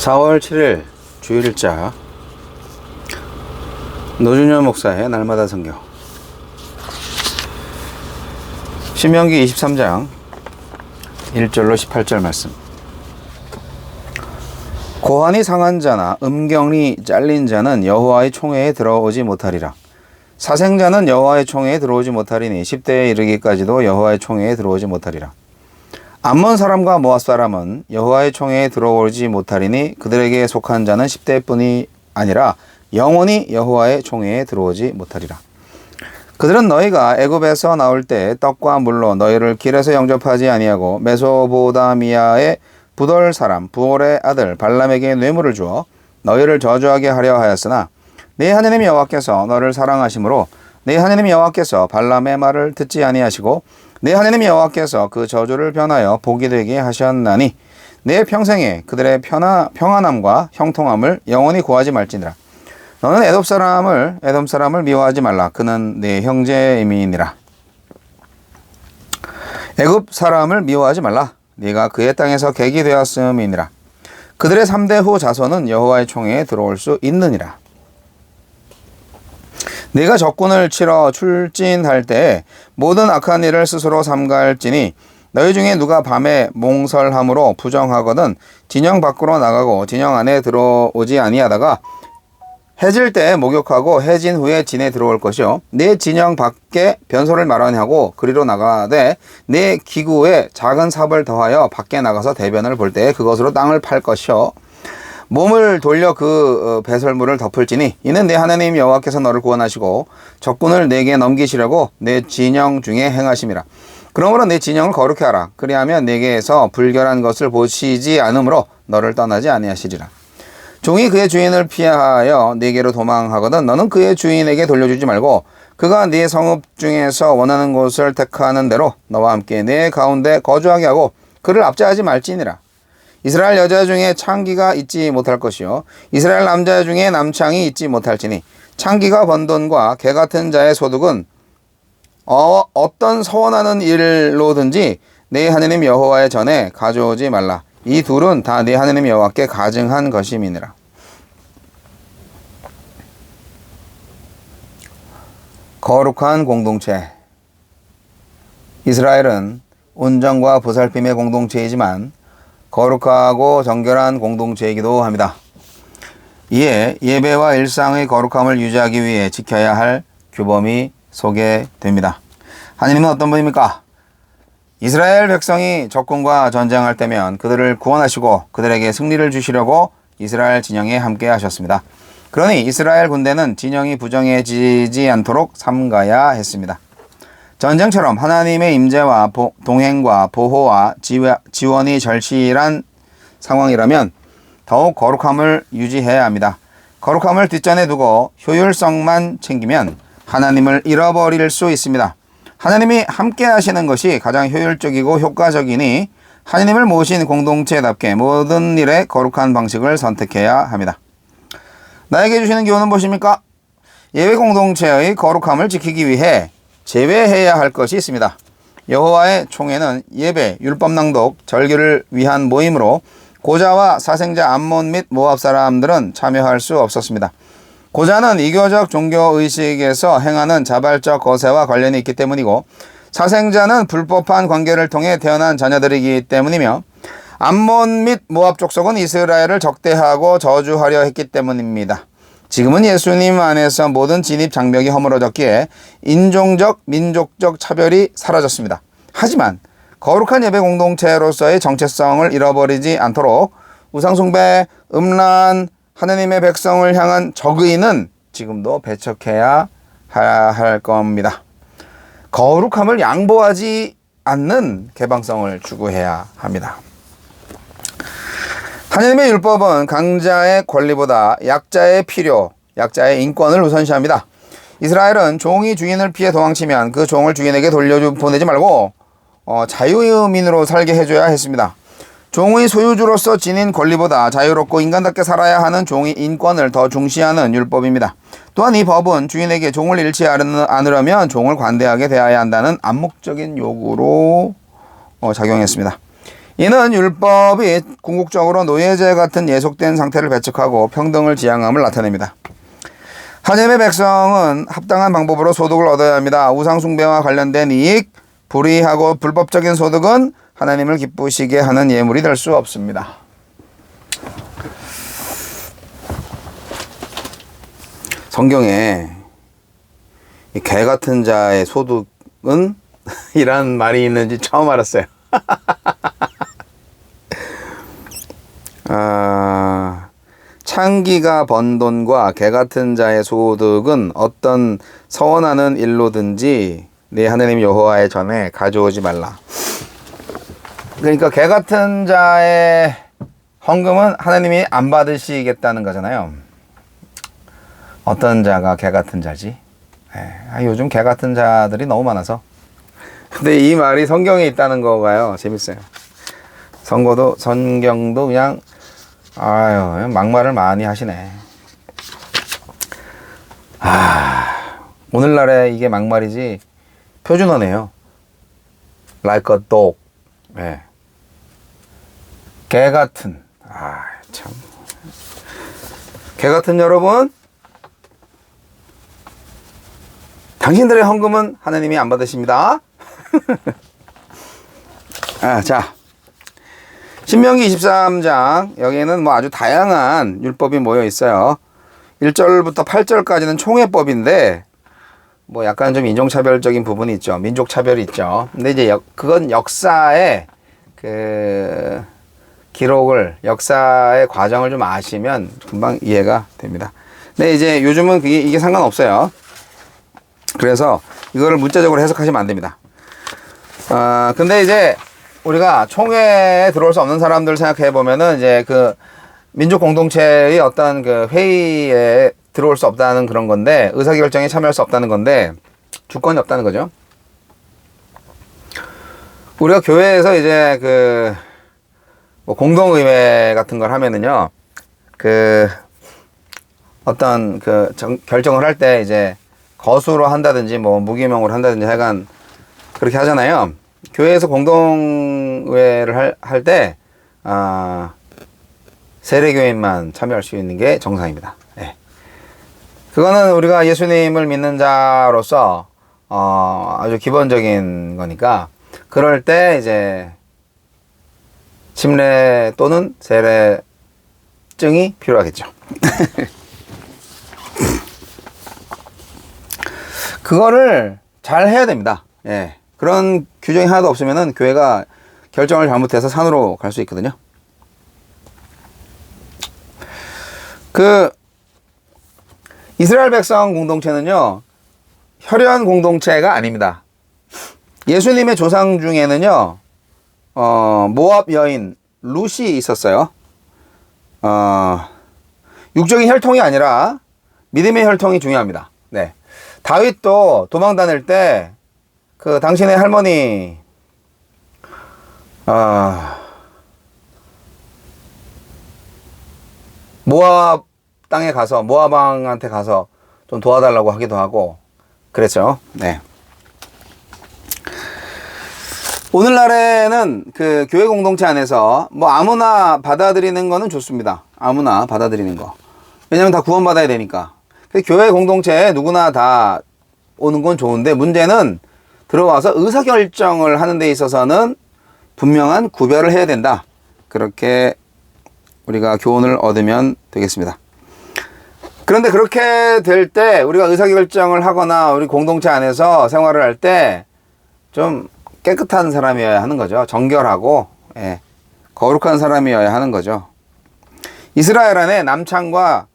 4월 7일 주일자 노준현 목사의 날마다 성경 신명기 23장 1절로 18절 말씀. 고환이 상한 자나 음경이 잘린 자는 여호와의 총회에 들어오지 못하리라. 사생자는 여호와의 총회에 들어오지 못하리니 10대에 이르기까지도 여호와의 총회에 들어오지 못하리라. 암몬 사람과 모압 사람은 여호와의 총회에 들어오지 못하리니 그들에게 속한 자는 10대뿐이 아니라 영원히 여호와의 총회에 들어오지 못하리라. 그들은 너희가 애굽에서 나올 때 떡과 물로 너희를 길에서 영접하지 아니하고 메소보다미아의 부돌 사람 부올의 아들 발람에게 뇌물을 주어 너희를 저주하게 하려 하였으나 네 하나님 여호와께서 너를 사랑하심으로 네 하나님 여호와께서 발람의 말을 듣지 아니하시고 네 하나님 여호와께서 그 저주를 변하여 복이 되게 하셨나니 내 평생에 그들의 평안함과 형통함을 영원히 구하지 말지니라. 너는 에돔 사람을 미워하지 말라. 그는 네 형제임이니라. 애굽 사람을 미워하지 말라. 네가 그의 땅에서 객이 되었음이니라. 그들의 3대 후 자손은 여호와의 총회에 들어올 수 있느니라. 네가 적군을 치러 출진할 때에 모든 악한 일을 스스로 삼갈지니 너희 중에 누가 밤에 몽설함으로 부정하거든 진영 밖으로 나가고 진영 안에 들어오지 아니하다가 해질 때 목욕하고 해진 후에 진에 들어올 것이요 네 진영 밖에 변소를 마련히 하고 그리로 나가되 네 기구에 작은 삽을 더하여 밖에 나가서 대변을 볼 때에 그것으로 땅을 팔 것이요 몸을 돌려 그 배설물을 덮을지니 이는 내 하나님 여호와께서 너를 구원하시고 적군을 내게 넘기시려고 내 진영 중에 행하심이라. 그러므로 내 진영을 거룩히 하라. 그리하면 내게서 불결한 것을 보시지 않으므로 너를 떠나지 아니하시리라. 종이 그의 주인을 피하여 내게로 도망하거든 너는 그의 주인에게 돌려주지 말고 그가 네 성읍 중에서 원하는 곳을 택하는 대로 너와 함께 내 가운데 거주하게 하고 그를 압제하지 말지니라. 이스라엘 여자 중에 창기가 있지 못할 것이요 이스라엘 남자 중에 남창이 있지 못할지니 창기가 번 돈과 개 같은 자의 소득은 어떤 서원하는 일로든지 내 하느님 여호와의 전에 가져오지 말라. 이 둘은 다 내 하느님 여호와께 가증한 것임이니라. 거룩한 공동체. 이스라엘은 온정과 보살핌의 공동체이지만 거룩하고 정결한 공동체이기도 합니다. 이에 예배와 일상의 거룩함을 유지하기 위해 지켜야 할 규범이 소개됩니다. 하나님은 어떤 분입니까? 이스라엘 백성이 적군과 전쟁할 때면 그들을 구원하시고 그들에게 승리를 주시려고 이스라엘 진영에 함께 하셨습니다. 그러니 이스라엘 군대는 진영이 부정해지지 않도록 삼가야 했습니다. 전쟁처럼 하나님의 임재와 동행과 보호와 지원이 절실한 상황이라면 더욱 거룩함을 유지해야 합니다. 거룩함을 뒷전에 두고 효율성만 챙기면 하나님을 잃어버릴 수 있습니다. 하나님이 함께 하시는 것이 가장 효율적이고 효과적이니 하나님을 모신 공동체답게 모든 일에 거룩한 방식을 선택해야 합니다. 나에게 주시는 교훈은 무엇입니까? 예배 공동체의 거룩함을 지키기 위해 제외해야 할 것이 있습니다. 여호와의 총회는 예배, 율법 낭독, 절기를 위한 모임으로 고자와 사생자 암몬 및 모압 사람들은 참여할 수 없었습니다. 고자는 이교적 종교의식에서 행하는 자발적 거세와 관련이 있기 때문이고 사생자는 불법한 관계를 통해 태어난 자녀들이기 때문이며 암몬 및 모압 족속은 이스라엘을 적대하고 저주하려 했기 때문입니다. 지금은 예수님 안에서 모든 진입 장벽이 허물어졌기에 인종적, 민족적 차별이 사라졌습니다. 하지만 거룩한 예배 공동체로서의 정체성을 잃어버리지 않도록 우상숭배, 음란, 하느님의 백성을 향한 적의는 지금도 배척해야 할 겁니다. 거룩함을 양보하지 않는 개방성을 추구해야 합니다. 하나님의 율법은 강자의 권리보다 약자의 필요, 약자의 인권을 우선시합니다. 이스라엘은 종이 주인을 피해 도망치면 그 종을 주인에게 돌려보내지 말고 자유민으로 살게 해줘야 했습니다. 종의 소유주로서 지닌 권리보다 자유롭고 인간답게 살아야 하는 종의 인권을 더 중시하는 율법입니다. 또한 이 법은 주인에게 종을 잃지 않으려면 종을 관대하게 대해야 한다는 암묵적인 요구로 작용했습니다. 이는 율법이 궁극적으로 노예제 같은 예속된 상태를 배척하고 평등을 지향함을 나타냅니다. 하나님의 백성은 합당한 방법으로 소득을 얻어야 합니다. 우상숭배와 관련된 이익, 불의하고 불법적인 소득은 하나님을 기쁘시게 하는 예물이 될 수 없습니다. 성경에 개 같은 자의 소득은 이란 말이 있는지 처음 알았어요. 창기가 번 돈과 개 같은 자의 소득은 어떤 서원하는 일로든지 내 하나님 여호와의 전에 가져오지 말라. 그러니까 개 같은 자의 헌금은 하나님이 안 받으시겠다는 거잖아요. 어떤 자가 개 같은 자지? 요즘 개 같은 자들이 너무 많아서. 근데 이 말이 성경에 있다는 거가요. 재밌어요. 성경도 그냥 막말을 많이 하시네. 오늘날에 이게 막말이지 표준어네요. like a dog. 개 같은. 참. 개 같은 여러분, 당신들의 헌금은 하나님이 안 받으십니다. 자, 신명기 23장, 여기에는 뭐 아주 다양한 율법이 모여 있어요. 1절부터 8절까지는 총회법인데 뭐 약간 좀 인종차별적인 부분이 있죠. 민족차별이 있죠. 근데 이제 그건 역사의 기록을, 역사의 과정을 좀 아시면 금방 이해가 됩니다. 근데 이제 요즘은 이게 상관없어요. 그래서 이거를 문자적으로 해석하시면 안 됩니다. 근데 이제 우리가 총회에 들어올 수 없는 사람들 생각해 보면은 이제 그 민족 공동체의 어떤 그 회의에 들어올 수 없다는 그런 건데, 의사결정에 참여할 수 없다는 건데, 주권이 없다는 거죠. 우리가 교회에서 이제 뭐 공동의회 같은 걸 하면은요, 어떤 결정을 할 때 이제 거수로 한다든지 뭐 무기명으로 한다든지 하여간 그렇게 하잖아요. 교회에서 공동의회를 할 때, 세례교인만 참여할 수 있는 게 정상입니다. 그거는 우리가 예수님을 믿는 자로서, 아주 기본적인 거니까, 그럴 때 이제, 침례 또는 세례증이 필요하겠죠. 그거를 잘 해야 됩니다. 그런 규정이 하나도 없으면은 교회가 결정을 잘못해서 산으로 갈 수 있거든요. 이스라엘 백성 공동체는요, 혈연 공동체가 아닙니다. 예수님의 조상 중에는요, 모압 여인 룻이 있었어요. 육적인 혈통이 아니라 믿음의 혈통이 중요합니다. 다윗도 도망 다닐 때 당신의 할머니 모압 땅에 가서 모압 왕한테 가서 좀 도와달라고 하기도 하고 그랬죠. 오늘날에는 교회 공동체 안에서 뭐 아무나 받아들이는 거는 좋습니다. 아무나 받아들이는 거. 왜냐면 다 구원받아야 되니까. 교회 공동체에 누구나 다 오는 건 좋은데, 문제는 들어와서 의사결정을 하는 데 있어서는 분명한 구별을 해야 된다. 그렇게 우리가 교훈을 얻으면 되겠습니다. 그런데 그렇게 될 때 우리가 의사결정을 하거나 우리 공동체 안에서 생활을 할 때 좀 깨끗한 사람이어야 하는 거죠. 정결하고 거룩한 사람이어야 하는 거죠. 이스라엘 안에 남창과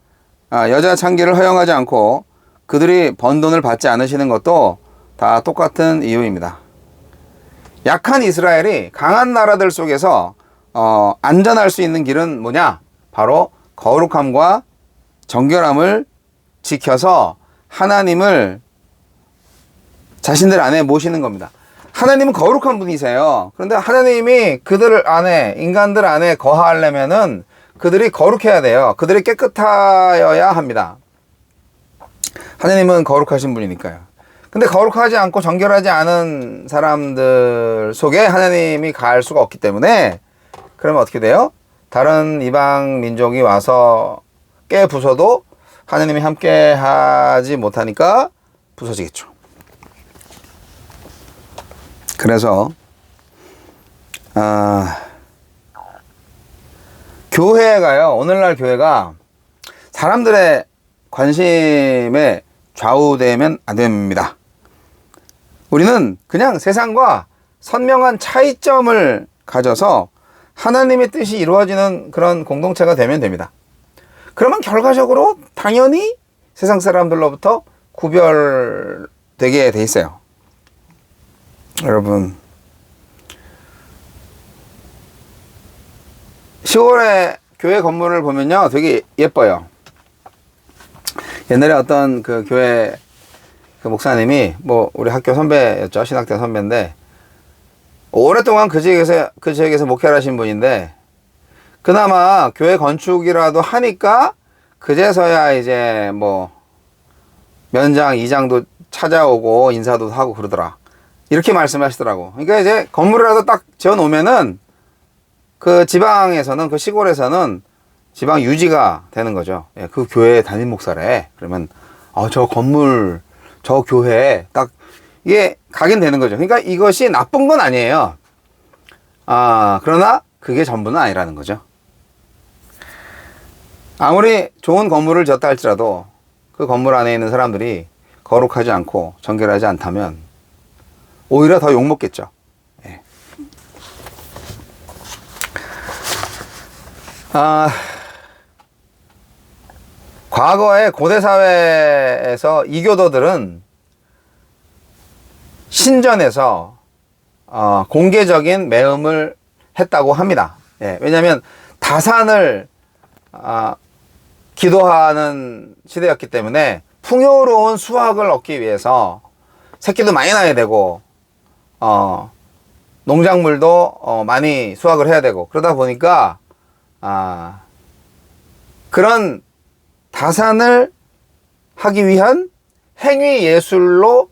여자 창기를 허용하지 않고 그들이 번 돈을 받지 않으시는 것도 다 똑같은 이유입니다. 약한 이스라엘이 강한 나라들 속에서 안전할 수 있는 길은 뭐냐? 바로 거룩함과 정결함을 지켜서 하나님을 자신들 안에 모시는 겁니다. 하나님은 거룩한 분이세요. 그런데 하나님이 그들 안에, 인간들 안에 거하려면은 그들이 거룩해야 돼요. 그들이 깨끗하여야 합니다. 하나님은 거룩하신 분이니까요. 근데 거룩하지 않고 정결하지 않은 사람들 속에 하나님이 갈 수가 없기 때문에 그러면 어떻게 돼요? 다른 이방 민족이 와서 깨 부숴도 하느님이 함께 하지 못하니까 부서지겠죠. 그래서 교회가요, 오늘날 교회가 사람들의 관심에 좌우되면 안 됩니다. 우리는 그냥 세상과 선명한 차이점을 가져서 하나님의 뜻이 이루어지는 그런 공동체가 되면 됩니다. 그러면 결과적으로 당연히 세상 사람들로부터 구별되게 돼 있어요. 여러분, 시골의 교회 건물을 보면요, 되게 예뻐요. 옛날에 어떤 그 교회 그 목사님이 뭐 우리 학교 선배였죠. 신학대 선배인데 오랫동안 그 지역에서 목회를 하신 분인데 그나마 교회 건축이라도 하니까 그제서야 이제 뭐 면장, 이장도 찾아오고 인사도 하고 그러더라. 이렇게 말씀하시더라고. 그러니까 이제 건물이라도 딱 지어 놓으면은 그 지방에서는, 그 시골에서는 지방 유지가 되는 거죠. 예, 그 교회 담임 목사래. 그러면 저 건물, 저 교회에 딱 이게 각인되는 거죠. 그러니까 이것이 나쁜 건 아니에요. 그러나 그게 전부는 아니라는 거죠. 아무리 좋은 건물을 지었다 할지라도 그 건물 안에 있는 사람들이 거룩하지 않고 정결하지 않다면 오히려 더 욕먹겠죠. 예. 과거의 고대 사회에서 이교도들은 신전에서 공개적인 매음을 했다고 합니다. 예, 왜냐하면 다산을 기도하는 시대였기 때문에 풍요로운 수확을 얻기 위해서 새끼도 많이 나야 되고 농작물도 많이 수확을 해야 되고 그러다 보니까 그런 다산을 하기 위한 행위 예술로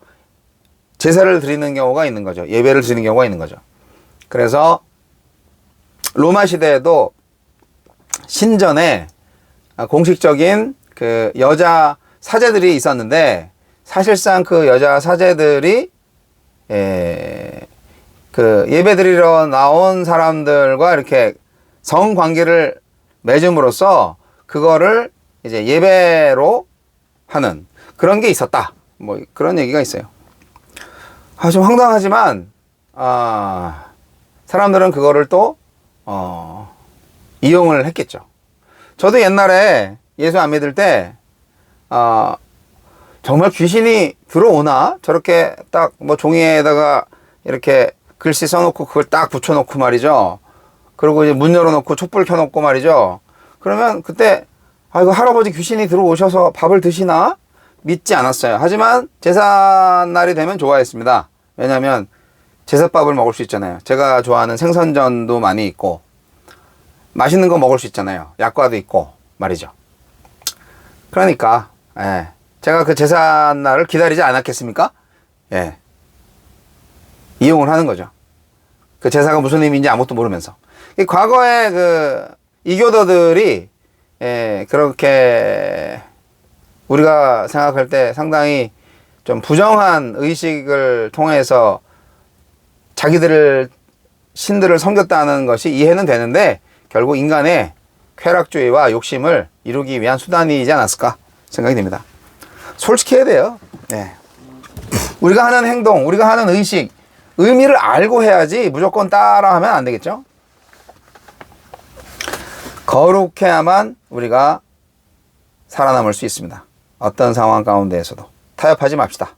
제사를 드리는 경우가 있는 거죠. 예배를 드리는 경우가 있는 거죠. 그래서 로마 시대에도 신전에 공식적인 그 여자 사제들이 있었는데 사실상 그 여자 사제들이 그 예배 드리러 나온 사람들과 이렇게 성관계를 맺음으로써 그거를 이제 예배로 하는 그런 게 있었다. 뭐 그런 얘기가 있어요. 좀 황당하지만 사람들은 그거를 또 이용을 했겠죠. 저도 옛날에 예수 안 믿을 때 정말 귀신이 들어오나? 저렇게 딱 뭐 종이에다가 이렇게 글씨 써놓고 그걸 딱 붙여놓고 말이죠. 그리고 이제 문 열어놓고 촛불 켜놓고 말이죠. 그러면 그때 이거 할아버지 귀신이 들어오셔서 밥을 드시나? 믿지 않았어요. 하지만 제삿날이 되면 좋아했습니다. 왜냐하면 제삿밥을 먹을 수 있잖아요. 제가 좋아하는 생선전도 많이 있고 맛있는 거 먹을 수 있잖아요. 약과도 있고 말이죠. 그러니까 제가 그 제삿날을 기다리지 않았겠습니까? 예, 이용을 하는 거죠. 그 제사가 무슨 의미인지 아무것도 모르면서. 과거에 그 이교도들이 그렇게 우리가 생각할 때 상당히 좀 부정한 의식을 통해서 자기들을 신들을 섬겼다는 것이 이해는 되는데 결국 인간의 쾌락주의와 욕심을 이루기 위한 수단이지 않았을까 생각이 됩니다. 솔직히 해야 돼요. 우리가 하는 행동, 우리가 하는 의식, 의미를 알고 해야지 무조건 따라하면 안 되겠죠. 거룩해야만 우리가 살아남을 수 있습니다. 어떤 상황 가운데에서도 타협하지 맙시다.